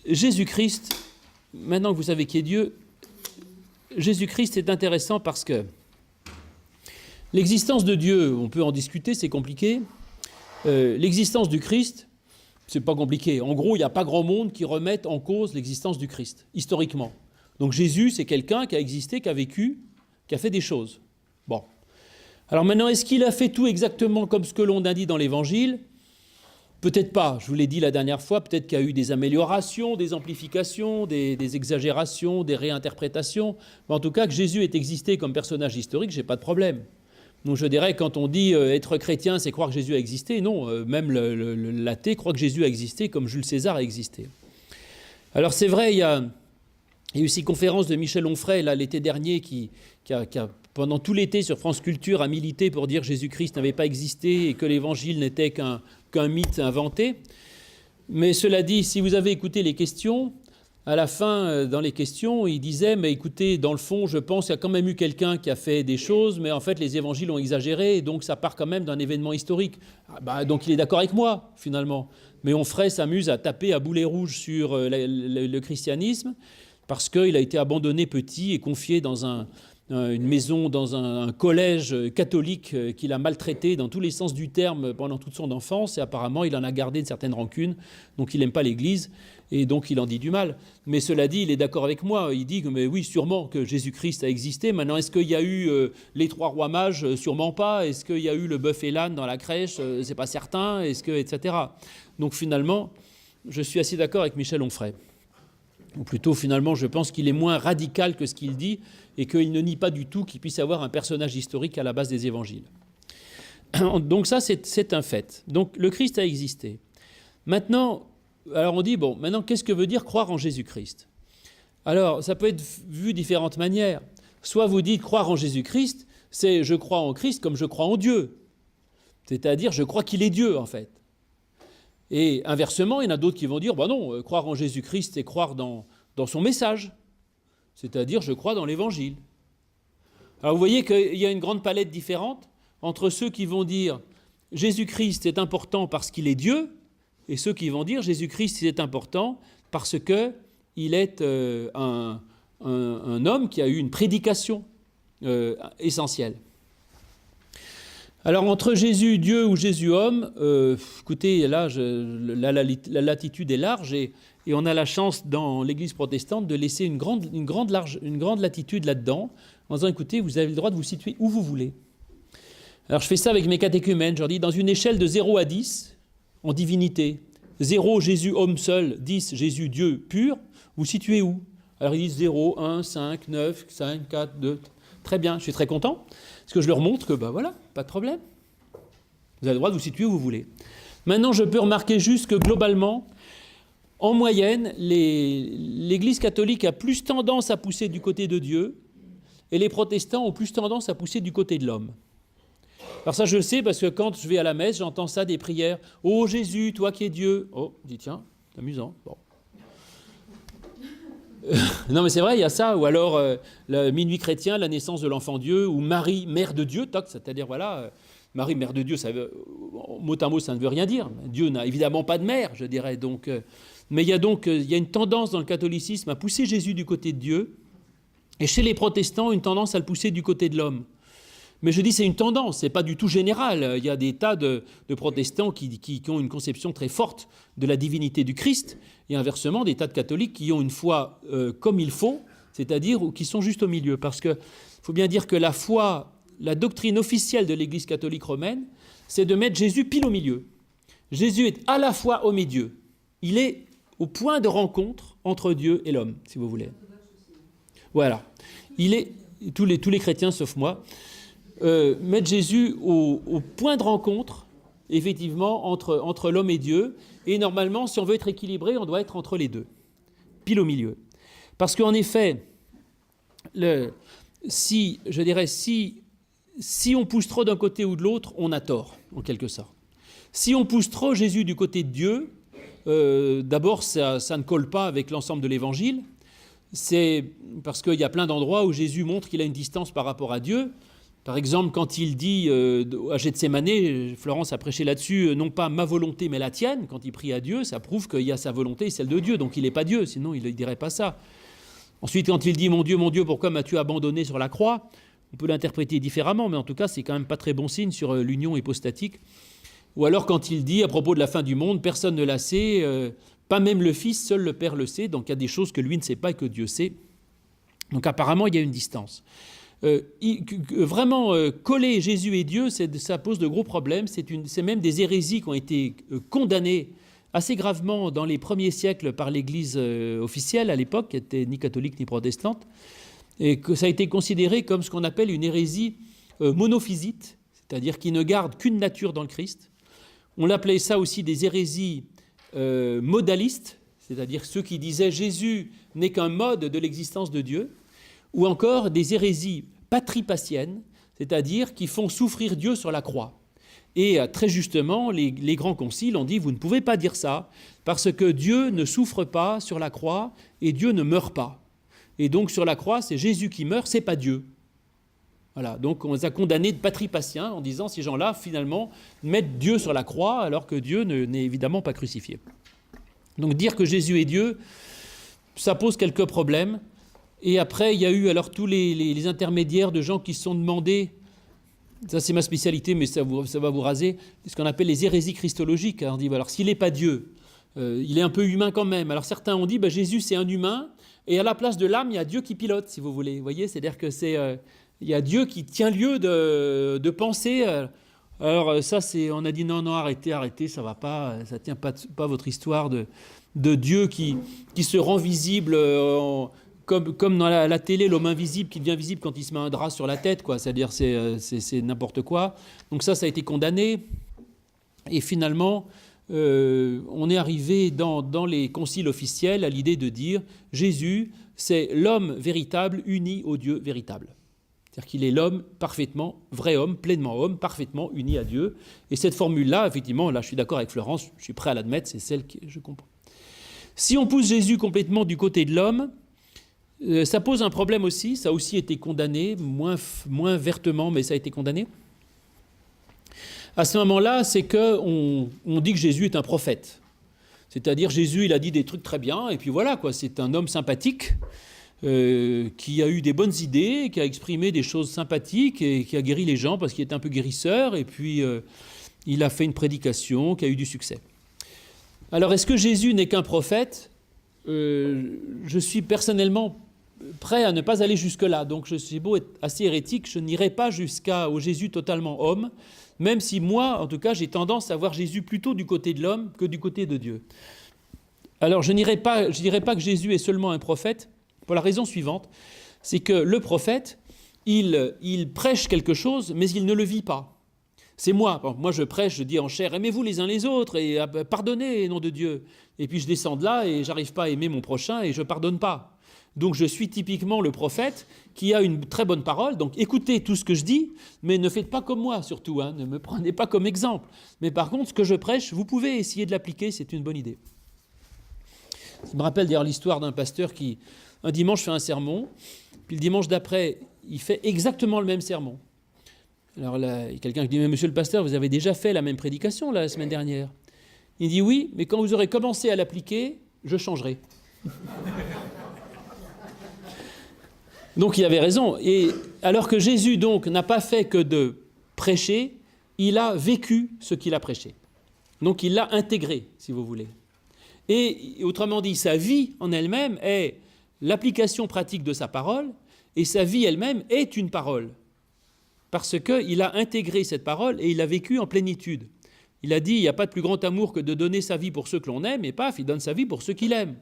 Jésus-Christ, maintenant que vous savez qui est Dieu, Jésus-Christ est intéressant parce que l'existence de Dieu, on peut en discuter, c'est compliqué. L'existence du Christ, c'est pas compliqué. En gros, il n'y a pas grand monde qui remette en cause l'existence du Christ, historiquement. Donc Jésus, c'est quelqu'un qui a existé, qui a vécu, qui a fait des choses. Bon. Alors maintenant, est-ce qu'il a fait tout exactement comme ce que l'on a dit dans l'Évangile ? Peut-être pas, je vous l'ai dit la dernière fois, peut-être qu'il y a eu des améliorations, des amplifications, des exagérations, des réinterprétations. Mais en tout cas, que Jésus ait existé comme personnage historique, j'ai pas de problème. Donc je dirais, quand on dit être chrétien, c'est croire que Jésus a existé, non, même l'athée croit que Jésus a existé comme Jules César a existé. Alors c'est vrai, il y a eu ces conférences de Michel Onfray, là, l'été dernier, qui a, pendant tout l'été sur France Culture, a milité pour dire que Jésus-Christ n'avait pas existé et que l'Évangile n'était qu'un mythe inventé. Mais cela dit, si vous avez écouté les questions, à la fin, dans les questions, il disait, mais écoutez, dans le fond, je pense qu'il y a quand même eu quelqu'un qui a fait des choses, mais en fait, les évangiles ont exagéré, et donc ça part quand même d'un événement historique. Donc il est d'accord avec moi, finalement. Mais Onfray s'amuse à taper à boulet rouge sur le christianisme, parce qu'il a été abandonné petit et confié dans une maison, dans un collège catholique qu'il a maltraité dans tous les sens du terme pendant toute son enfance, et apparemment il en a gardé une certaine rancune, donc il n'aime pas l'Église, et donc il en dit du mal. Mais cela dit, il est d'accord avec moi, il dit que mais oui, sûrement que Jésus-Christ a existé. Maintenant, est-ce qu'il y a eu les 3 rois mages ? Sûrement pas. Est-ce qu'il y a eu le bœuf et l'âne dans la crèche ? C'est pas certain, etc. Donc finalement, je suis assez d'accord avec Michel Onfray. Ou plutôt, finalement, je pense qu'il est moins radical que ce qu'il dit et qu'il ne nie pas du tout qu'il puisse y avoir un personnage historique à la base des évangiles. Donc ça, c'est un fait. Donc le Christ a existé. Maintenant, alors on dit, bon, maintenant, qu'est-ce que veut dire croire en Jésus-Christ ? Alors, ça peut être vu de différentes manières. Soit vous dites croire en Jésus-Christ, c'est je crois en Christ comme je crois en Dieu. C'est-à-dire, je crois qu'il est Dieu, en fait. Et inversement, il y en a d'autres qui vont dire, bah non, croire en Jésus-Christ, c'est croire dans son message. C'est-à-dire, je crois dans l'Évangile. Alors vous voyez qu'il y a une grande palette différente entre ceux qui vont dire Jésus-Christ est important parce qu'il est Dieu, et ceux qui vont dire Jésus-Christ est important parce qu'il est un homme qui a eu une prédication essentielle. Alors entre Jésus Dieu ou Jésus homme, écoutez, là la latitude est large et on a la chance dans l'Église protestante de laisser une grande latitude là-dedans, en disant écoutez, vous avez le droit de vous situer où vous voulez. Alors je fais ça avec mes catéchumènes, je leur dis dans une échelle de 0 à 10, en divinité, 0 Jésus homme seul, 10 Jésus Dieu pur, vous situez où ? Alors ils disent 0, 1, 5, 9, 5, 4, 2, très bien, je suis très content. Parce que je leur montre que, voilà, pas de problème. Vous avez le droit de vous situer où vous voulez. Maintenant, je peux remarquer juste que globalement, en moyenne, l'Église catholique a plus tendance à pousser du côté de Dieu et les protestants ont plus tendance à pousser du côté de l'homme. Alors ça, je le sais parce que quand je vais à la messe, j'entends ça des prières. « Oh Jésus, toi qui es Dieu !» Oh, je dis tiens, c'est amusant. Bon. Non mais c'est vrai, il y a ça, ou alors le minuit chrétien, la naissance de l'enfant Dieu, ou Marie, mère de Dieu, toc, c'est-à-dire voilà, Marie, mère de Dieu, ça veut, mot à mot, ça ne veut rien dire. Dieu n'a évidemment pas de mère, je dirais. Donc, mais il y a une tendance dans le catholicisme à pousser Jésus du côté de Dieu, et chez les protestants, une tendance à le pousser du côté de l'homme. Mais je dis c'est une tendance, c'est pas du tout général. Il y a des tas de protestants qui ont une conception très forte de la divinité du Christ, et inversement des tas de catholiques qui ont une foi comme il faut, c'est-à-dire qui sont juste au milieu. Parce qu'il faut bien dire que la foi, la doctrine officielle de l'Église catholique romaine, c'est de mettre Jésus pile au milieu. Jésus est à la fois homme et Dieu. Il est au point de rencontre entre Dieu et l'homme, si vous voulez. Voilà. Il est, tous les chrétiens sauf moi, mettre Jésus au point de rencontre, effectivement, entre l'homme et Dieu. Et normalement, si on veut être équilibré, on doit être entre les deux, pile au milieu. Parce qu'en effet, si on pousse trop d'un côté ou de l'autre, on a tort, en quelque sorte. Si on pousse trop Jésus du côté de Dieu, d'abord, ça ne colle pas avec l'ensemble de l'Évangile. C'est parce qu'il y a plein d'endroits où Jésus montre qu'il a une distance par rapport à Dieu. Par exemple, quand il dit à Gethsémanée, Florence a prêché là-dessus, non pas ma volonté mais la tienne, quand il prie à Dieu, ça prouve qu'il y a sa volonté et celle de Dieu, donc il n'est pas Dieu, sinon il ne dirait pas ça. Ensuite, quand il dit mon Dieu, pourquoi m'as-tu abandonné sur la croix ? On peut l'interpréter différemment, mais en tout cas, c'est quand même pas très bon signe sur l'union hypostatique. Ou alors quand il dit à propos de la fin du monde, personne ne la sait, pas même le Fils, seul le Père le sait, donc il y a des choses que lui ne sait pas et que Dieu sait. Donc apparemment, il y a une distance. Vraiment coller Jésus et Dieu, ça pose de gros problèmes. C'est même des hérésies qui ont été condamnées assez gravement dans les premiers siècles par l'Église officielle à l'époque, qui n'était ni catholique ni protestante, et que ça a été considéré comme ce qu'on appelle une hérésie monophysite, c'est-à-dire qui ne garde qu'une nature dans le Christ. On l'appelait ça aussi des hérésies modalistes, c'est-à-dire ceux qui disaient Jésus n'est qu'un mode de l'existence de Dieu, ou encore des hérésies patripassiennes, c'est-à-dire qui font souffrir Dieu sur la croix. Et très justement, les grands conciles ont dit, vous ne pouvez pas dire ça, parce que Dieu ne souffre pas sur la croix et Dieu ne meurt pas. Et donc sur la croix, c'est Jésus qui meurt, c'est pas Dieu. Voilà, donc on les a condamnés de patripassiens en disant, ces gens-là, finalement, mettent Dieu sur la croix, alors que Dieu n'est évidemment pas crucifié. Donc dire que Jésus est Dieu, ça pose quelques problèmes. Et après, il y a eu alors tous les intermédiaires de gens qui se sont demandés, ça c'est ma spécialité, mais ça va vous raser, ce qu'on appelle les hérésies christologiques. On dit, alors s'il n'est pas Dieu, il est un peu humain quand même. Alors certains ont dit, Jésus c'est un humain, et à la place de l'âme, il y a Dieu qui pilote, si vous voulez. Vous voyez, c'est-à-dire que il y a Dieu qui tient lieu de pensée. Alors ça, on a dit non, arrêtez, ça va pas, ça tient pas votre histoire de Dieu qui se rend visible comme dans la télé, l'homme invisible qui devient visible quand il se met un drap sur la tête, quoi. C'est-à-dire c'est n'importe quoi. Donc ça a été condamné. Et finalement, on est arrivé dans les conciles officiels à l'idée de dire Jésus, c'est l'homme véritable uni au Dieu véritable. C'est-à-dire qu'il est l'homme parfaitement, vrai homme, pleinement homme, parfaitement uni à Dieu. Et cette formule-là, effectivement, là je suis d'accord avec Florence, je suis prêt à l'admettre, c'est celle que je comprends. Si on pousse Jésus complètement du côté de l'homme, ça pose un problème aussi, ça a aussi été condamné, moins vertement, mais ça a été condamné. À ce moment-là, c'est qu'on dit que Jésus est un prophète. C'est-à-dire Jésus, il a dit des trucs très bien, et puis voilà, quoi, c'est un homme sympathique, qui a eu des bonnes idées, qui a exprimé des choses sympathiques, et qui a guéri les gens parce qu'il était un peu guérisseur, et puis il a fait une prédication qui a eu du succès. Alors, est-ce que Jésus n'est qu'un prophète ? Je suis personnellement prêt à ne pas aller jusque-là. Donc, je suis beau être assez hérétique, je n'irai pas jusqu'au Jésus totalement homme, même si moi, en tout cas, j'ai tendance à voir Jésus plutôt du côté de l'homme que du côté de Dieu. Alors, je ne dirais pas que Jésus est seulement un prophète, pour la raison suivante, c'est que le prophète, il prêche quelque chose, mais il ne le vit pas. C'est moi je prêche, je dis en chair, aimez-vous les uns les autres et pardonnez, nom de Dieu. Et puis je descends de là et j'arrive pas à aimer mon prochain et je pardonne pas. Donc je suis typiquement le prophète qui a une très bonne parole, donc écoutez tout ce que je dis, mais ne faites pas comme moi surtout, ne me prenez pas comme exemple. Mais par contre, ce que je prêche, vous pouvez essayer de l'appliquer, c'est une bonne idée. Ça me rappelle d'ailleurs l'histoire d'un pasteur qui, un dimanche, fait un sermon, puis le dimanche d'après, il fait exactement le même sermon. Alors là, il y a quelqu'un qui dit « Mais monsieur le pasteur, vous avez déjà fait la même prédication la semaine dernière ?» Il dit « Oui, mais quand vous aurez commencé à l'appliquer, je changerai. » Donc il avait raison. Et alors que Jésus donc n'a pas fait que de prêcher, il a vécu ce qu'il a prêché. Donc il l'a intégré, si vous voulez. Et autrement dit, sa vie en elle-même est l'application pratique de sa parole, et sa vie elle-même est une parole. Parce qu'il a intégré cette parole et il l'a vécue en plénitude. Il a dit, il n'y a pas de plus grand amour que de donner sa vie pour ceux que l'on aime, et paf, il donne sa vie pour ceux qu'il aime.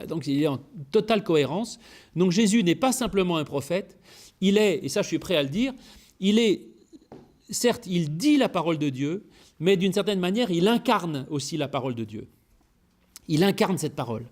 Donc il est en totale cohérence. Donc Jésus n'est pas simplement un prophète, il est, et ça je suis prêt à le dire, certes, il dit la parole de Dieu, mais d'une certaine manière, il incarne aussi la parole de Dieu. Il incarne cette parole.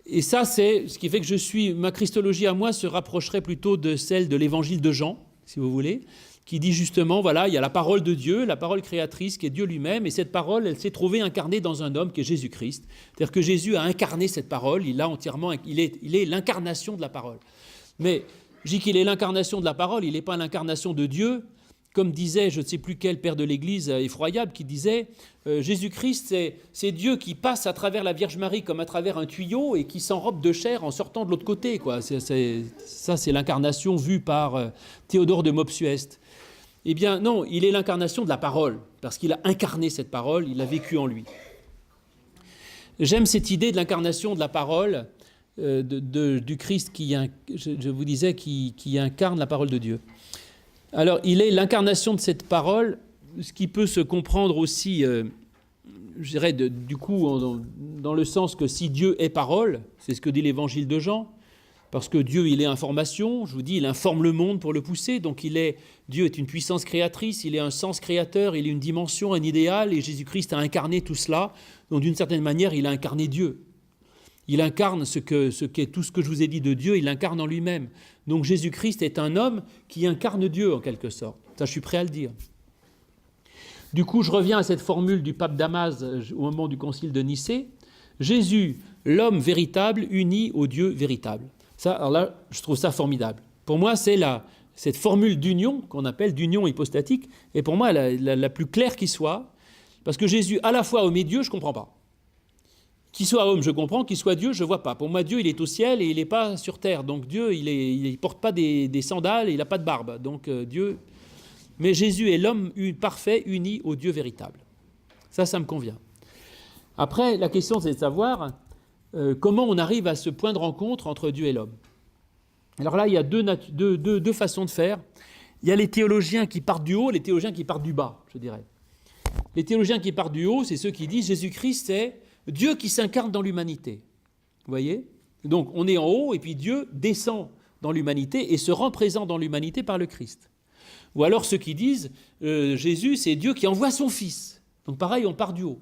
Et ça, c'est ce qui fait que ma christologie à moi se rapprocherait plutôt de celle de l'évangile de Jean, si vous voulez, qui dit justement, voilà, il y a la parole de Dieu, la parole créatrice qui est Dieu lui-même, et cette parole, elle s'est trouvée incarnée dans un homme qui est Jésus-Christ. C'est-à-dire que Jésus a incarné cette parole, il est l'incarnation de la parole. Mais Je dis qu'il est l'incarnation de la parole, il n'est pas l'incarnation de Dieu, comme disait, je ne sais plus quel père de l'Église effroyable, qui disait Jésus-Christ, c'est Dieu qui passe à travers la Vierge Marie comme à travers un tuyau et qui s'enrobe de chair en sortant de l'autre côté, quoi. Ça, c'est l'incarnation vue par Théodore de Mopsueste. Eh bien, non, il est l'incarnation de la parole, parce qu'il a incarné cette parole, il l'a vécue en lui. J'aime cette idée de l'incarnation de la parole, du Christ qui, je vous disais, qui incarne la parole de Dieu. Alors, il est l'incarnation de cette parole, ce qui peut se comprendre aussi, je dirais, du coup, dans le sens que si Dieu est parole, c'est ce que dit l'évangile de Jean, parce que Dieu, il est information, je vous dis, il informe le monde pour le pousser, donc Dieu est une puissance créatrice, il est un sens créateur, il est une dimension, un idéal, et Jésus-Christ a incarné tout cela, donc d'une certaine manière, il a incarné Dieu. Il incarne ce qu'est tout ce que je vous ai dit de Dieu, il l'incarne en lui-même. Donc Jésus-Christ est un homme qui incarne Dieu en quelque sorte. Ça, je suis prêt à le dire. Du coup, je reviens à cette formule du pape Damas au moment du concile de Nicée. Jésus, l'homme véritable, uni au Dieu véritable. Ça, alors là, je trouve ça formidable. Pour moi, c'est cette formule d'union qu'on appelle d'union hypostatique, et pour moi, la plus claire qui soit, parce que Jésus, à la fois homme et Dieu, je ne comprends pas. Qu'il soit homme, je comprends, qu'il soit Dieu, je ne vois pas. Pour moi, Dieu, il est au ciel et il n'est pas sur terre. Donc Dieu, il ne porte pas des sandales et il n'a pas de barbe. Donc Dieu... Mais Jésus est l'homme parfait, uni au Dieu véritable. Ça me convient. Après, la question, c'est de savoir comment on arrive à ce point de rencontre entre Dieu et l'homme. Alors là, il y a deux façons de faire. Il y a les théologiens qui partent du haut, les théologiens qui partent du bas, je dirais. Les théologiens qui partent du haut, c'est ceux qui disent Jésus-Christ, c'est Dieu qui s'incarne dans l'humanité. Vous voyez ? Donc on est en haut et puis Dieu descend dans l'humanité et se rend présent dans l'humanité par le Christ. Ou alors ceux qui disent Jésus, c'est Dieu qui envoie son Fils. Donc pareil, on part du haut.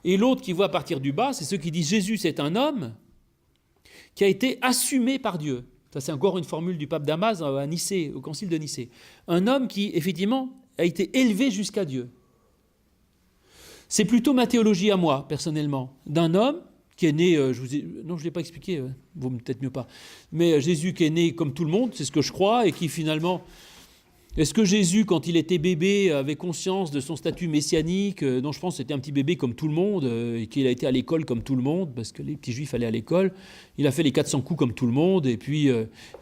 Et l'autre qui voit partir du bas, c'est ceux qui disent Jésus, c'est un homme qui a été assumé par Dieu. Ça, c'est encore une formule du pape Damas à Nicée, au concile de Nicée. Un homme qui, effectivement, a été élevé jusqu'à Dieu. C'est plutôt ma théologie à moi, personnellement, d'un homme qui est né, non, je ne l'ai pas expliqué, vaut peut-être mieux pas, mais Jésus qui est né comme tout le monde, c'est ce que je crois, et qui finalement... Est-ce que Jésus, quand il était bébé, avait conscience de son statut messianique ? Non, je pense que c'était un petit bébé comme tout le monde, et qu'il a été à l'école comme tout le monde, parce que les petits juifs allaient à l'école. Il a fait les 400 coups comme tout le monde, et puis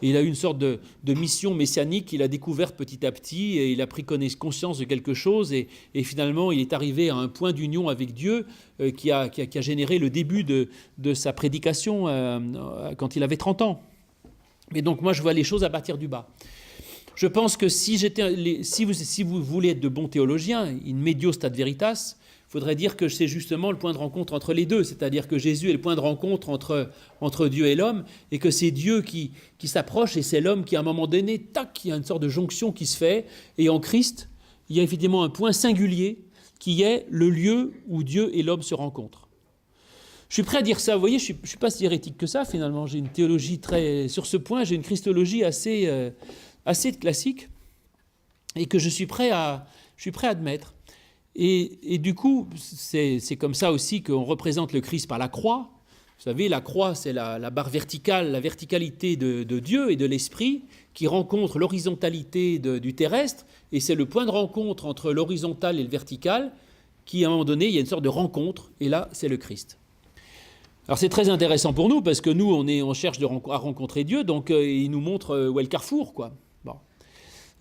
il a eu une sorte de mission messianique qu'il a découverte petit à petit, et il a pris conscience de quelque chose, et finalement il est arrivé à un point d'union avec Dieu qui a généré le début de sa prédication quand il avait 30 ans. Mais donc moi je vois les choses à partir du bas. Je pense que si vous voulez être de bons théologiens, in medio stat veritas, il faudrait dire que c'est justement le point de rencontre entre les deux, c'est-à-dire que Jésus est le point de rencontre entre Dieu et l'homme, et que c'est Dieu qui s'approche, et c'est l'homme qui, à un moment donné, tac, il y a une sorte de jonction qui se fait, et en Christ, il y a effectivement un point singulier qui est le lieu où Dieu et l'homme se rencontrent. Je suis prêt à dire ça, vous voyez, je ne suis pas si hérétique que ça, finalement, j'ai une théologie sur ce point, j'ai une christologie assez classique, et que je suis prêt à admettre. Et du coup, c'est comme ça aussi qu'on représente le Christ par la croix. Vous savez, la croix, c'est la barre verticale, la verticalité de Dieu et de l'Esprit qui rencontre l'horizontalité du terrestre, et c'est le point de rencontre entre l'horizontal et le vertical qui, à un moment donné, il y a une sorte de rencontre, et là, c'est le Christ. Alors c'est très intéressant pour nous, parce que nous, on cherche à rencontrer Dieu, donc il nous montre où est le carrefour, quoi. Bon.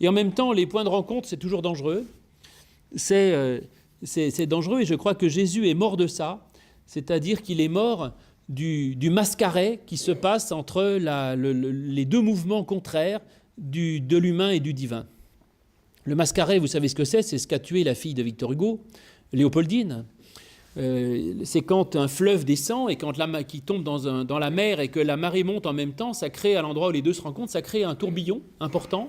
Et en même temps, les points de rencontre, c'est toujours dangereux. C'est dangereux, et je crois que Jésus est mort de ça, c'est-à-dire qu'il est mort du mascaret qui se passe entre les deux mouvements contraires de l'humain et du divin. Le mascaret, vous savez ce que c'est ce qu'a tué la fille de Victor Hugo, Léopoldine. C'est quand un fleuve descend et quand qui tombe dans la mer et que la marée monte en même temps, ça crée, à l'endroit où les deux se rencontrent, ça crée un tourbillon important.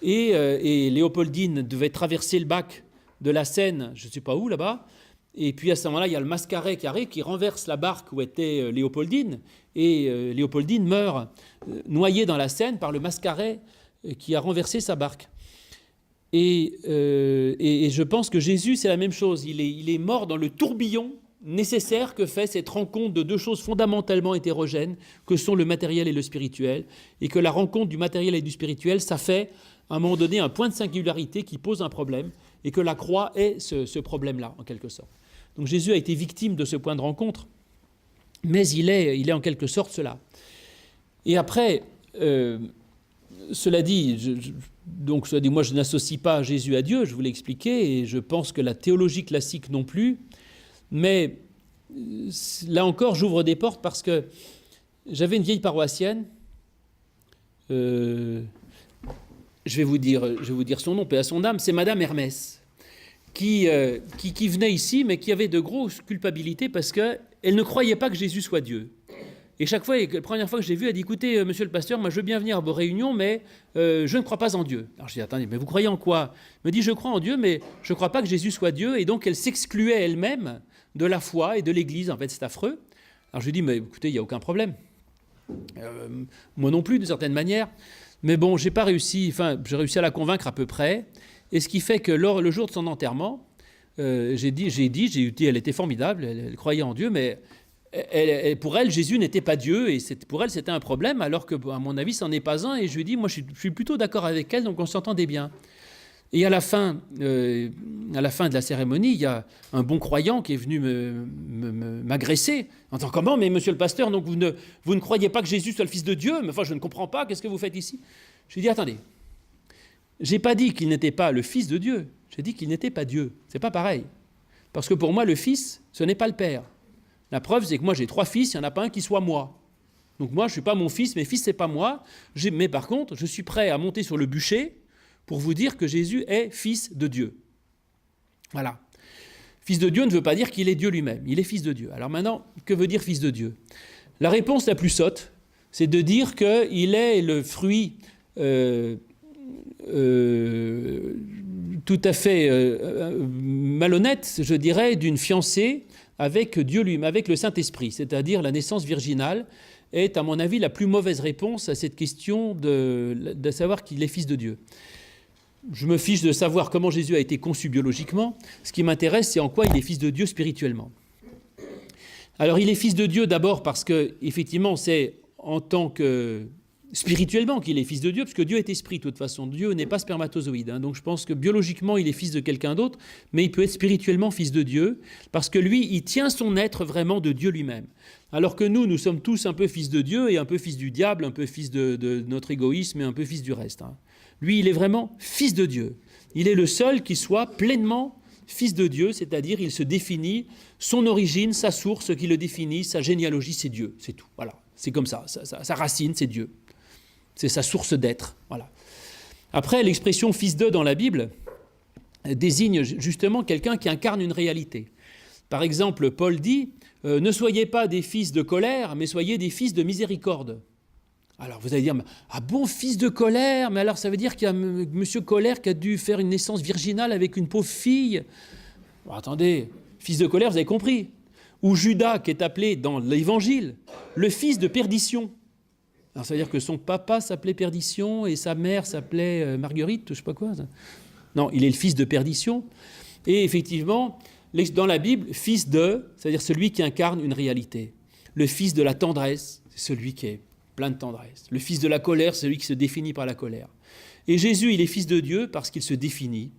Et Léopoldine devait traverser le bac de la Seine, je ne sais pas où là-bas, et puis à ce moment-là, il y a le mascaret qui arrive, qui renverse la barque où était Léopoldine, et Léopoldine meurt noyée dans la Seine par le mascaret qui a renversé sa barque. Et je pense que Jésus, c'est la même chose. Il est mort dans le tourbillon nécessaire que fait cette rencontre de deux choses fondamentalement hétérogènes, que sont le matériel et le spirituel, et que la rencontre du matériel et du spirituel, ça fait, à un moment donné, un point de singularité qui pose un problème, et que la croix est ce problème-là, en quelque sorte. Donc Jésus a été victime de ce point de rencontre, mais il est en quelque sorte cela. Et après, cela dit, moi je n'associe pas Jésus à Dieu, je vous l'ai expliqué, et je pense que la théologie classique non plus, mais là encore j'ouvre des portes parce que j'avais une vieille paroissienne, je vais vous dire son nom, paix à son âme, c'est Madame Hermès, qui venait ici, mais qui avait de grosses culpabilités parce qu'elle ne croyait pas que Jésus soit Dieu. Et chaque fois, la première fois que je l'ai vue, elle dit « Écoutez, monsieur le pasteur, moi je veux bien venir à vos réunions, mais je ne crois pas en Dieu. » Alors je dis « Attendez, mais vous croyez en quoi ?» Elle me dit « Je crois en Dieu, mais je ne crois pas que Jésus soit Dieu. » Et donc elle s'excluait elle-même de la foi et de l'Église. En fait, c'est affreux. Alors je lui dis « Mais écoutez, il n'y a aucun problème. Moi non plus, d'une certaine manière. Mais bon, j'ai réussi à la convaincre à peu près. Et ce qui fait que le jour de son enterrement, j'ai dit, elle était formidable, elle croyait en Dieu, mais pour elle, Jésus n'était pas Dieu, et pour elle, c'était un problème, alors que, à mon avis, ça n'en est pas un. Et je lui ai dit, moi, je suis plutôt d'accord avec elle, donc on s'entendait bien. Et à la fin de la cérémonie, il y a un bon croyant qui est venu m'agresser, en disant, comment, mais monsieur le pasteur, donc vous ne croyez pas que Jésus soit le Fils de Dieu? Mais enfin, je ne comprends pas, qu'est-ce que vous faites ici? Je lui ai dit, attendez, j'ai pas dit qu'il n'était pas le Fils de Dieu, j'ai dit qu'il n'était pas Dieu. C'est pas pareil. Parce que pour moi, le Fils, ce n'est pas le Père. La preuve, c'est que moi, j'ai 3 fils, il n'y en a pas un qui soit moi. Donc moi, je ne suis pas mon fils, mes fils, ce n'est pas moi. Mais par contre, je suis prêt à monter sur le bûcher pour vous dire que Jésus est Fils de Dieu. Voilà. Fils de Dieu ne veut pas dire qu'il est Dieu lui-même. Il est Fils de Dieu. Alors maintenant, que veut dire Fils de Dieu? La réponse la plus sotte, c'est de dire qu'il est le fruit tout à fait malhonnête, je dirais, d'une fiancée avec Dieu lui-même, avec le Saint-Esprit, c'est-à-dire la naissance virginale, est, à mon avis, la plus mauvaise réponse à cette question de savoir qu'il est Fils de Dieu. Je me fiche de savoir comment Jésus a été conçu biologiquement. Ce qui m'intéresse, c'est en quoi il est Fils de Dieu spirituellement. Alors, il est Fils de Dieu d'abord parce que, effectivement, c'est en tant que spirituellement qu'il est Fils de Dieu, parce que Dieu est esprit, de toute façon. Dieu n'est pas spermatozoïde. Donc je pense que biologiquement, il est fils de quelqu'un d'autre, mais il peut être spirituellement fils de Dieu, parce que lui, il tient son être vraiment de Dieu lui-même. Alors que nous sommes tous un peu fils de Dieu, et un peu fils du diable, un peu fils de notre égoïsme, et un peu fils du reste. Lui, il est vraiment fils de Dieu. Il est le seul qui soit pleinement fils de Dieu, c'est-à-dire il se définit, son origine, sa source, ce qui le définit, sa généalogie, c'est Dieu, c'est tout. Voilà, c'est comme ça, sa racine, c'est Dieu. C'est sa source d'être. Voilà. Après, l'expression « fils de » dans la Bible désigne justement quelqu'un qui incarne une réalité. Par exemple, Paul dit « Ne soyez pas des fils de colère, mais soyez des fils de miséricorde ». Alors vous allez dire « Ah bon, fils de colère? Mais alors ça veut dire qu'il y a monsieur Colère qui a dû faire une naissance virginale avec une pauvre fille ?» Bon, attendez, fils de colère, vous avez compris. Ou Judas, qui est appelé dans l'Évangile le fils de perdition. Alors, ça veut dire que son papa s'appelait Perdition et sa mère s'appelait Marguerite, je ne sais pas quoi. Non, il est le fils de Perdition. Et effectivement, dans la Bible, fils de, c'est-à-dire celui qui incarne une réalité. Le fils de la tendresse, c'est celui qui est plein de tendresse. Le fils de la colère, c'est celui qui se définit par la colère. Et Jésus, il est fils de Dieu parce qu'il se définit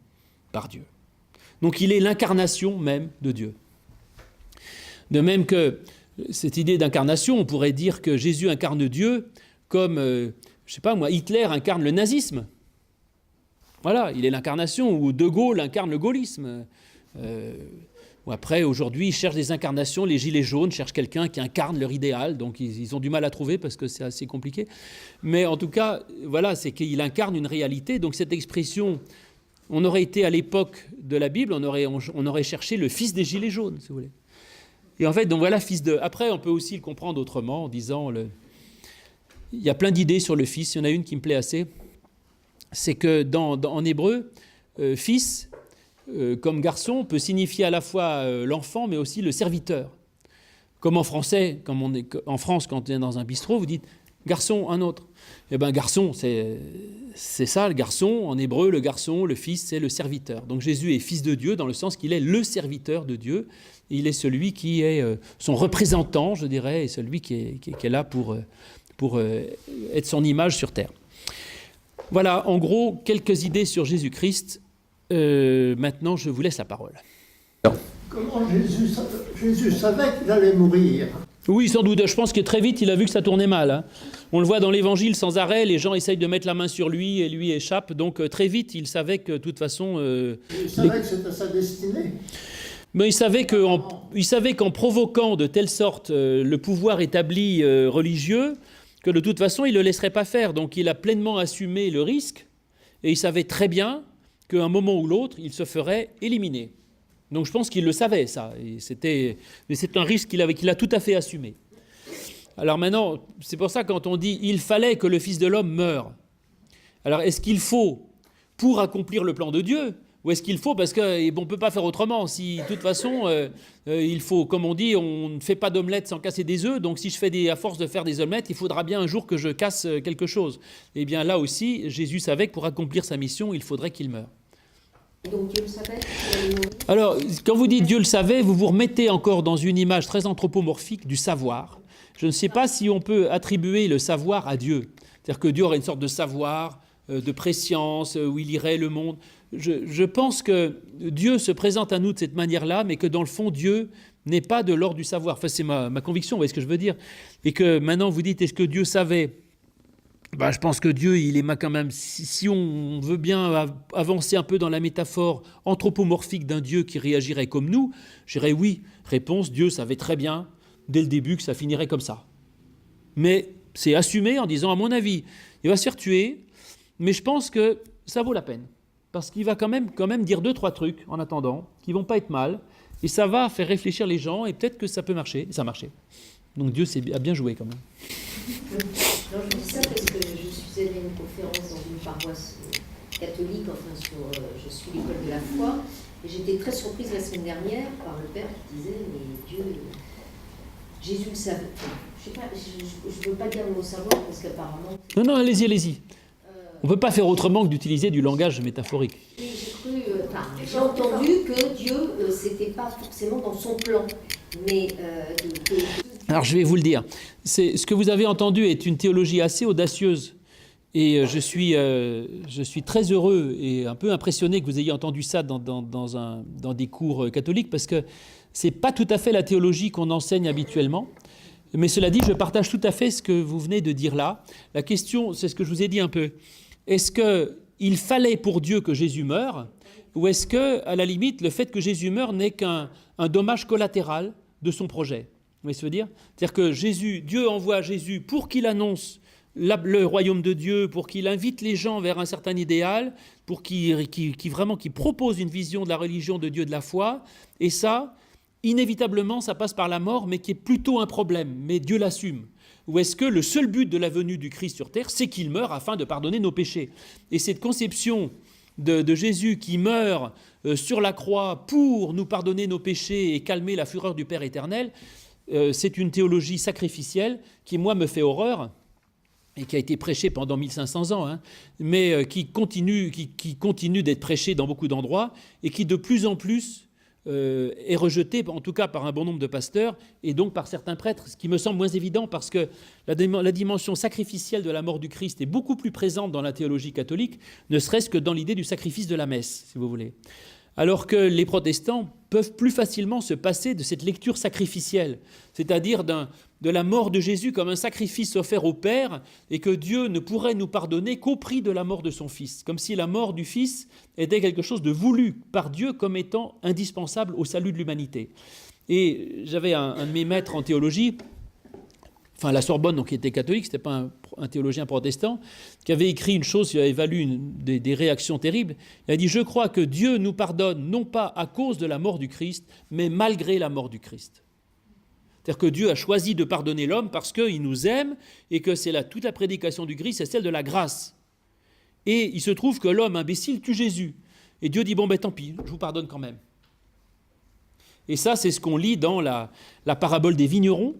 par Dieu. Donc il est l'incarnation même de Dieu. De même que cette idée d'incarnation, on pourrait dire que Jésus incarne Dieu comme, je ne sais pas moi, Hitler incarne le nazisme. Voilà, il est l'incarnation, ou De Gaulle incarne le gaullisme. Ou après, aujourd'hui, ils cherchent des incarnations, les gilets jaunes cherchent quelqu'un qui incarne leur idéal, donc ils ont du mal à trouver parce que c'est assez compliqué. Mais en tout cas, voilà, c'est qu'il incarne une réalité. Donc cette expression, on aurait été à l'époque de la Bible, on aurait cherché le fils des gilets jaunes, si vous voulez. Et en fait, donc voilà, fils de... Après, on peut aussi le comprendre autrement en disant... Il y a plein d'idées sur le fils, il y en a une qui me plaît assez. C'est que en hébreu, fils, comme garçon, peut signifier à la fois l'enfant, mais aussi le serviteur. Comme en français, en France, quand on est dans un bistrot, vous dites Garçon, un autre. Eh bien, garçon, c'est ça, le garçon. En hébreu, le garçon, le fils, c'est le serviteur. Donc Jésus est fils de Dieu dans le sens qu'il est le serviteur de Dieu. Il est celui qui est son représentant, je dirais, et celui qui est là pour être son image sur terre. Voilà, en gros, quelques idées sur Jésus-Christ. Maintenant, je vous laisse la parole. Comment Jésus savait qu'il allait mourir? Oui, sans doute. Je pense que très vite, il a vu que ça tournait mal. Hein. On le voit dans l'Évangile sans arrêt. Les gens essayent de mettre la main sur lui et lui échappe. Donc très vite, il savait que de toute façon... il savait que c'était sa destinée. Mais il savait qu'en provoquant de telle sorte le pouvoir établi religieux, que de toute façon, il ne le laisserait pas faire. Donc il a pleinement assumé le risque. Et il savait très bien qu'à un moment ou l'autre, il se ferait éliminer. Donc je pense qu'il le savait, ça. Mais c'est un risque qu'il a tout à fait assumé. Alors maintenant, c'est pour ça quand on dit « il fallait que le Fils de l'homme meure », alors est-ce qu'il faut pour accomplir le plan de Dieu, ou est-ce qu'il faut parce qu'on ne peut pas faire autrement? Si, de toute façon, il faut, comme on dit, on ne fait pas d'omelette sans casser des œufs, donc si je fais à force de faire des omelettes, il faudra bien un jour que je casse quelque chose. Eh bien là aussi, Jésus savait que pour accomplir sa mission, il faudrait qu'il meure. Donc Dieu le savait? Alors, quand vous dites Dieu le savait, vous vous remettez encore dans une image très anthropomorphique du savoir. Je ne sais pas si on peut attribuer le savoir à Dieu. C'est-à-dire que Dieu aurait une sorte de savoir, de préscience, où il irait le monde. Je pense que Dieu se présente à nous de cette manière-là, mais que dans le fond, Dieu n'est pas de l'ordre du savoir. Enfin, c'est ma conviction, vous voyez ce que je veux dire. Et que maintenant, vous dites, est-ce que Dieu savait ? Ben, je pense que Dieu, il est quand même, si on veut bien avancer un peu dans la métaphore anthropomorphique d'un Dieu qui réagirait comme nous, je dirais oui. Réponse, Dieu savait très bien, dès le début, que ça finirait comme ça. Mais c'est assumé en disant, à mon avis, il va se faire tuer, mais je pense que ça vaut la peine. Parce qu'il va quand même dire 2-3 trucs en attendant, qui ne vont pas être mal, et ça va faire réfléchir les gens, et peut-être que ça peut marcher, et ça marchait. Donc Dieu a bien joué quand même. Non, je dis ça parce que je suis allée à une conférence dans une paroisse catholique, je suis l'école de la foi, et j'étais très surprise la semaine dernière par le père qui disait, mais Dieu, Jésus le savait. Je ne veux pas dire le mot savoir parce qu'apparemment... Non, allez-y. On ne peut pas faire autrement que d'utiliser du langage métaphorique. J'ai entendu que Dieu, c'était pas forcément dans son plan, mais... Alors je vais vous le dire. Ce que vous avez entendu est une théologie assez audacieuse. Et je suis très heureux et un peu impressionné que vous ayez entendu ça dans des cours catholiques, parce que ce n'est pas tout à fait la théologie qu'on enseigne habituellement. Mais cela dit, je partage tout à fait ce que vous venez de dire là. La question, c'est ce que je vous ai dit un peu. Est-ce qu'il fallait pour Dieu que Jésus meure, ou est-ce que, à la limite, le fait que Jésus meure n'est qu'un dommage collatéral de son projet? Vous voyez ce que je veux dire? C'est-à-dire que Dieu envoie Jésus pour qu'il annonce le royaume de Dieu, pour qu'il invite les gens vers un certain idéal, pour qu'il propose une vision de la religion de Dieu, de la foi, et ça, inévitablement, ça passe par la mort, mais qui est plutôt un problème, mais Dieu l'assume. Ou est-ce que le seul but de la venue du Christ sur terre, c'est qu'il meure afin de pardonner nos péchés? Et cette conception de Jésus qui meurt sur la croix pour nous pardonner nos péchés et calmer la fureur du Père éternel, c'est une théologie sacrificielle qui, moi, me fait horreur et qui a été prêchée pendant 1500 ans, hein, mais qui continue d'être prêchée dans beaucoup d'endroits et qui, de plus en plus, est rejetée, en tout cas par un bon nombre de pasteurs et donc par certains prêtres, ce qui me semble moins évident parce que la dimension sacrificielle de la mort du Christ est beaucoup plus présente dans la théologie catholique, ne serait-ce que dans l'idée du sacrifice de la messe, si vous voulez. Alors que les protestants peuvent plus facilement se passer de cette lecture sacrificielle, c'est-à-dire de la mort de Jésus comme un sacrifice offert au Père et que Dieu ne pourrait nous pardonner qu'au prix de la mort de son Fils, comme si la mort du Fils était quelque chose de voulu par Dieu comme étant indispensable au salut de l'humanité. Et j'avais un de mes maîtres en théologie, enfin la Sorbonne, donc qui était catholique, ce n'était pas un théologien protestant, qui avait écrit une chose, qui avait valu des réactions terribles. Il a dit « Je crois que Dieu nous pardonne non pas à cause de la mort du Christ, mais malgré la mort du Christ. » C'est-à-dire que Dieu a choisi de pardonner l'homme parce qu'il nous aime et que c'est toute la prédication du Christ, c'est celle de la grâce. Et il se trouve que l'homme imbécile tue Jésus. Et Dieu dit « Bon, tant pis, je vous pardonne quand même. » Et ça, c'est ce qu'on lit dans la parabole des vignerons,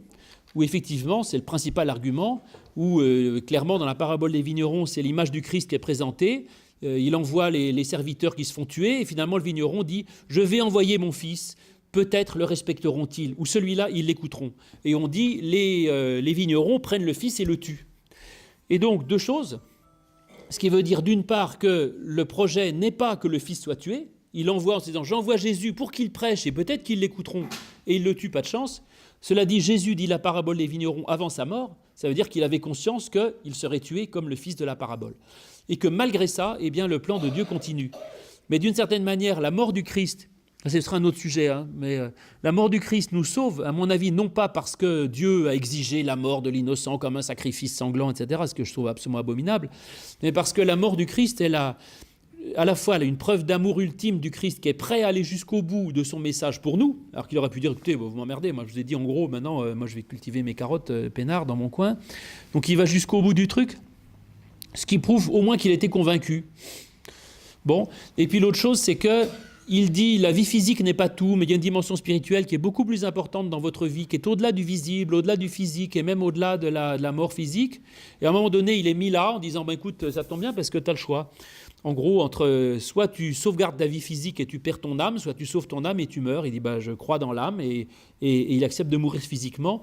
où effectivement, c'est le principal argument, où clairement, dans la parabole des vignerons, c'est l'image du Christ qui est présentée. Il envoie les serviteurs qui se font tuer, et finalement, le vigneron dit « Je vais envoyer mon fils ». Peut-être le respecteront-ils, ou celui-là, ils l'écouteront. Et on dit, les vignerons prennent le fils et le tuent. Et donc, deux choses. Ce qui veut dire, d'une part, que le projet n'est pas que le fils soit tué. Il envoie en se disant, j'envoie Jésus pour qu'il prêche, et peut-être qu'ils l'écouteront, et ils le tuent, pas de chance. Cela dit, Jésus dit la parabole des vignerons avant sa mort. Ça veut dire qu'il avait conscience qu'il serait tué comme le fils de la parabole. Et que malgré ça, eh bien, le plan de Dieu continue. Mais d'une certaine manière, la mort du Christ, ce sera un autre sujet, mais la mort du Christ nous sauve, à mon avis, non pas parce que Dieu a exigé la mort de l'innocent comme un sacrifice sanglant, etc., ce que je trouve absolument abominable, mais parce que la mort du Christ, elle a à la fois une preuve d'amour ultime du Christ qui est prêt à aller jusqu'au bout de son message pour nous, alors qu'il aurait pu dire, écoutez, vous m'emmerdez, moi je vous ai dit en gros, maintenant, moi je vais cultiver mes carottes peinards dans mon coin. Donc il va jusqu'au bout du truc, ce qui prouve au moins qu'il était convaincu. Bon, et puis l'autre chose, c'est que il dit, la vie physique n'est pas tout, mais il y a une dimension spirituelle qui est beaucoup plus importante dans votre vie, qui est au-delà du visible, au-delà du physique, et même au-delà de la mort physique. Et à un moment donné, il est mis là, en disant, écoute, ça tombe bien parce que tu as le choix. En gros, entre soit tu sauvegardes ta vie physique et tu perds ton âme, soit tu sauves ton âme et tu meurs. Il dit, je crois dans l'âme, et il accepte de mourir physiquement.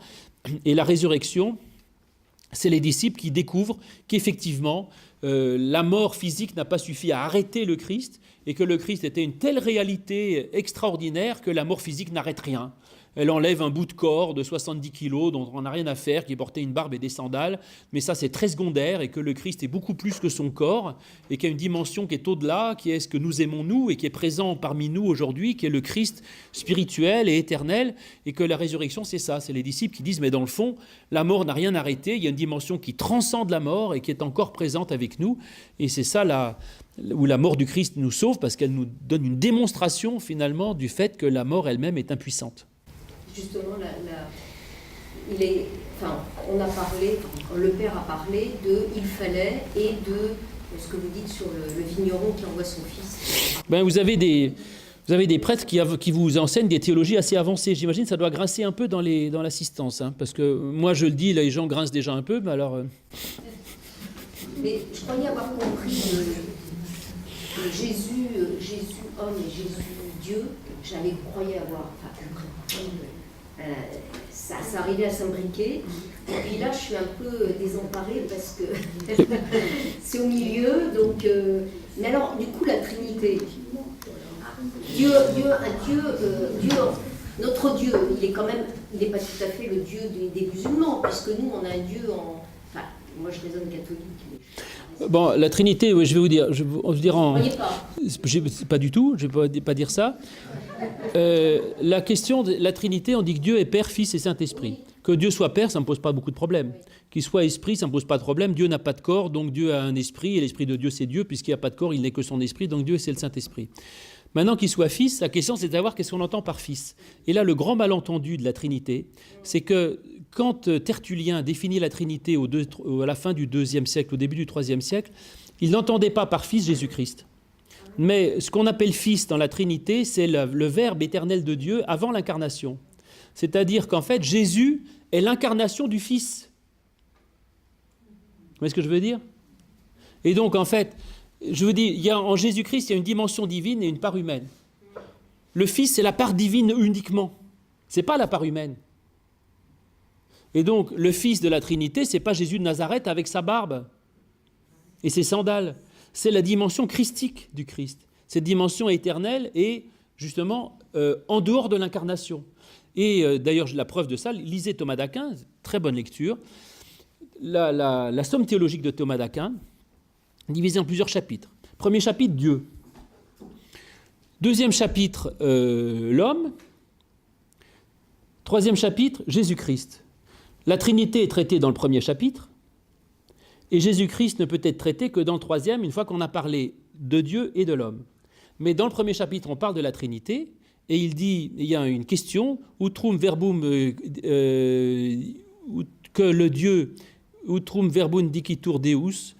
Et la résurrection, c'est les disciples qui découvrent qu'effectivement, la mort physique n'a pas suffi à arrêter le Christ, et que le Christ était une telle réalité extraordinaire que la mort physique n'arrête rien. Elle enlève un bout de corps de 70 kilos dont on n'a rien à faire, qui portait une barbe et des sandales, mais ça c'est très secondaire, et que le Christ est beaucoup plus que son corps, et qu'il y a une dimension qui est au-delà, qui est ce que nous aimons nous, et qui est présent parmi nous aujourd'hui, qui est le Christ spirituel et éternel, et que la résurrection c'est ça, c'est les disciples qui disent, mais dans le fond, la mort n'a rien arrêté, il y a une dimension qui transcende la mort, et qui est encore présente avec nous, et c'est ça où la mort du Christ nous sauve, parce qu'elle nous donne une démonstration finalement du fait que la mort elle-même est impuissante. Justement, on a parlé, le père a parlé de il fallait et de ce que vous dites sur le vigneron qui envoie son fils. Vous avez des prêtres qui vous enseignent des théologies assez avancées. J'imagine que ça doit grincer un peu dans l'assistance, parce que moi je le dis, les gens grincent déjà un peu, mais alors... Mais je croyais avoir compris que Jésus homme et Jésus Dieu, croyais avoir compris. Ça arrivait à s'imbriquer. Et puis là, je suis un peu désemparée parce que c'est au milieu. Donc, mais alors, du coup, la Trinité. Notre Dieu, il n'est pas tout à fait le Dieu des musulmans, puisque nous, on a un Dieu moi, je raisonne catholique. Bon, la Trinité, oui, je vais vous dire. Je veux dire vous ne croyez pas? Pas du tout, je ne vais pas dire ça. La question de la Trinité, on dit que Dieu est Père, Fils et Saint-Esprit. Que Dieu soit Père, ça ne me pose pas beaucoup de problèmes. Qu'il soit Esprit, ça ne me pose pas de problème. Dieu n'a pas de corps, donc Dieu a un esprit, et l'Esprit de Dieu, c'est Dieu, puisqu'il n'y a pas de corps, il n'est que son esprit, donc Dieu, c'est le Saint-Esprit. Maintenant qu'il soit Fils, la question, c'est de savoir qu'est-ce qu'on entend par Fils. Et là, le grand malentendu de la Trinité, c'est que quand Tertullien définit la Trinité à la fin du IIe siècle, au début du IIIe siècle, il n'entendait pas par Fils Jésus-Christ. Mais ce qu'on appelle Fils dans la Trinité, c'est le Verbe éternel de Dieu avant l'incarnation. C'est-à-dire qu'en fait, Jésus est l'incarnation du Fils. Vous voyez ce que je veux dire? Et donc, en fait, je veux dire, en Jésus-Christ, il y a une dimension divine et une part humaine. Le Fils, c'est la part divine uniquement. Ce n'est pas la part humaine. Et donc, le Fils de la Trinité, ce n'est pas Jésus de Nazareth avec sa barbe et ses sandales. C'est la dimension christique du Christ. Cette dimension éternelle est justement en dehors de l'incarnation. Et d'ailleurs, la preuve de ça, lisez Thomas d'Aquin, très bonne lecture. La somme théologique de Thomas d'Aquin, divisée en plusieurs chapitres. Premier chapitre, Dieu. Deuxième chapitre, l'homme. Troisième chapitre, Jésus-Christ. La Trinité est traitée dans le premier chapitre, et Jésus-Christ ne peut être traité que dans le troisième, une fois qu'on a parlé de Dieu et de l'homme. Mais dans le premier chapitre, on parle de la Trinité, et il y a une question, utrum verbum, que le Dieu, utrum verbum dicitur Deus,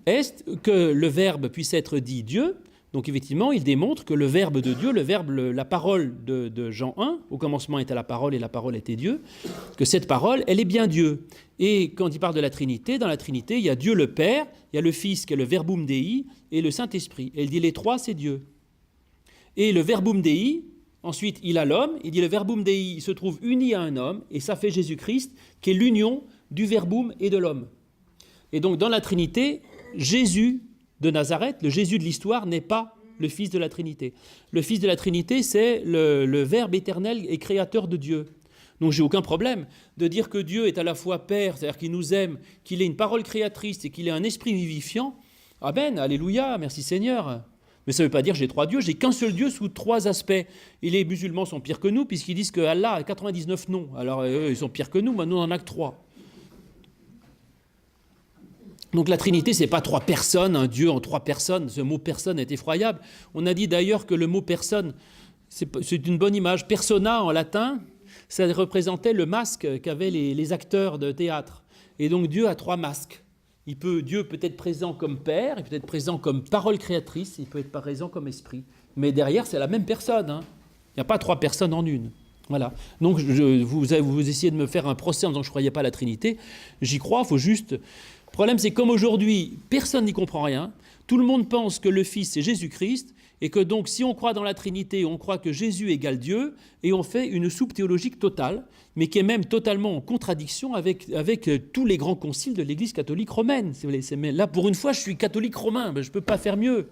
est que le Verbe puisse être dit Dieu. Donc effectivement, il démontre que le Verbe de Dieu, la parole de Jean 1, au commencement était la parole et la parole était Dieu, que cette parole, elle est bien Dieu. Et quand il parle de la Trinité, dans la Trinité, il y a Dieu le Père, il y a le Fils qui est le Verbum Dei et le Saint-Esprit. Et il dit les trois, c'est Dieu. Et le Verbum Dei, ensuite il a l'homme, il dit le Verbum Dei, il se trouve uni à un homme, et ça fait Jésus-Christ, qui est l'union du Verbum et de l'homme. Et donc dans la Trinité, Jésus de Nazareth, le Jésus de l'histoire, n'est pas le Fils de la Trinité. Le Fils de la Trinité, c'est le Verbe éternel et créateur de Dieu. Donc j'ai aucun problème de dire que Dieu est à la fois Père, c'est-à-dire qu'il nous aime, qu'il est une parole créatrice et qu'il est un esprit vivifiant. Amen, alléluia, merci Seigneur. Mais ça ne veut pas dire que j'ai trois dieux, j'ai qu'un seul Dieu sous trois aspects. Et les musulmans sont pires que nous, puisqu'ils disent que Allah a 99 noms. Alors eux, ils sont pires que nous, mais nous on n'en a que 3. Donc la Trinité, ce n'est pas trois personnes, un Dieu en trois personnes. Ce mot personne est effroyable. On a dit d'ailleurs que le mot personne, c'est une bonne image. Persona en latin, ça représentait le masque qu'avaient les acteurs de théâtre. Et donc Dieu a trois masques. Dieu peut être présent comme Père, il peut être présent comme parole créatrice, il peut être présent comme esprit. Mais derrière, c'est la même personne. Hein. Il n'y a pas trois personnes en une. Voilà. Donc vous essayez de me faire un procès en disant que je ne croyais pas à la Trinité. J'y crois, il faut juste... Le problème, c'est comme aujourd'hui, personne n'y comprend rien. Tout le monde pense que le Fils, c'est Jésus-Christ, et que donc, si on croit dans la Trinité, on croit que Jésus égale Dieu, et on fait une soupe théologique totale, mais qui est même totalement en contradiction avec tous les grands conciles de l'Église catholique romaine. Là, pour une fois, je suis catholique romain, je ne peux pas faire mieux.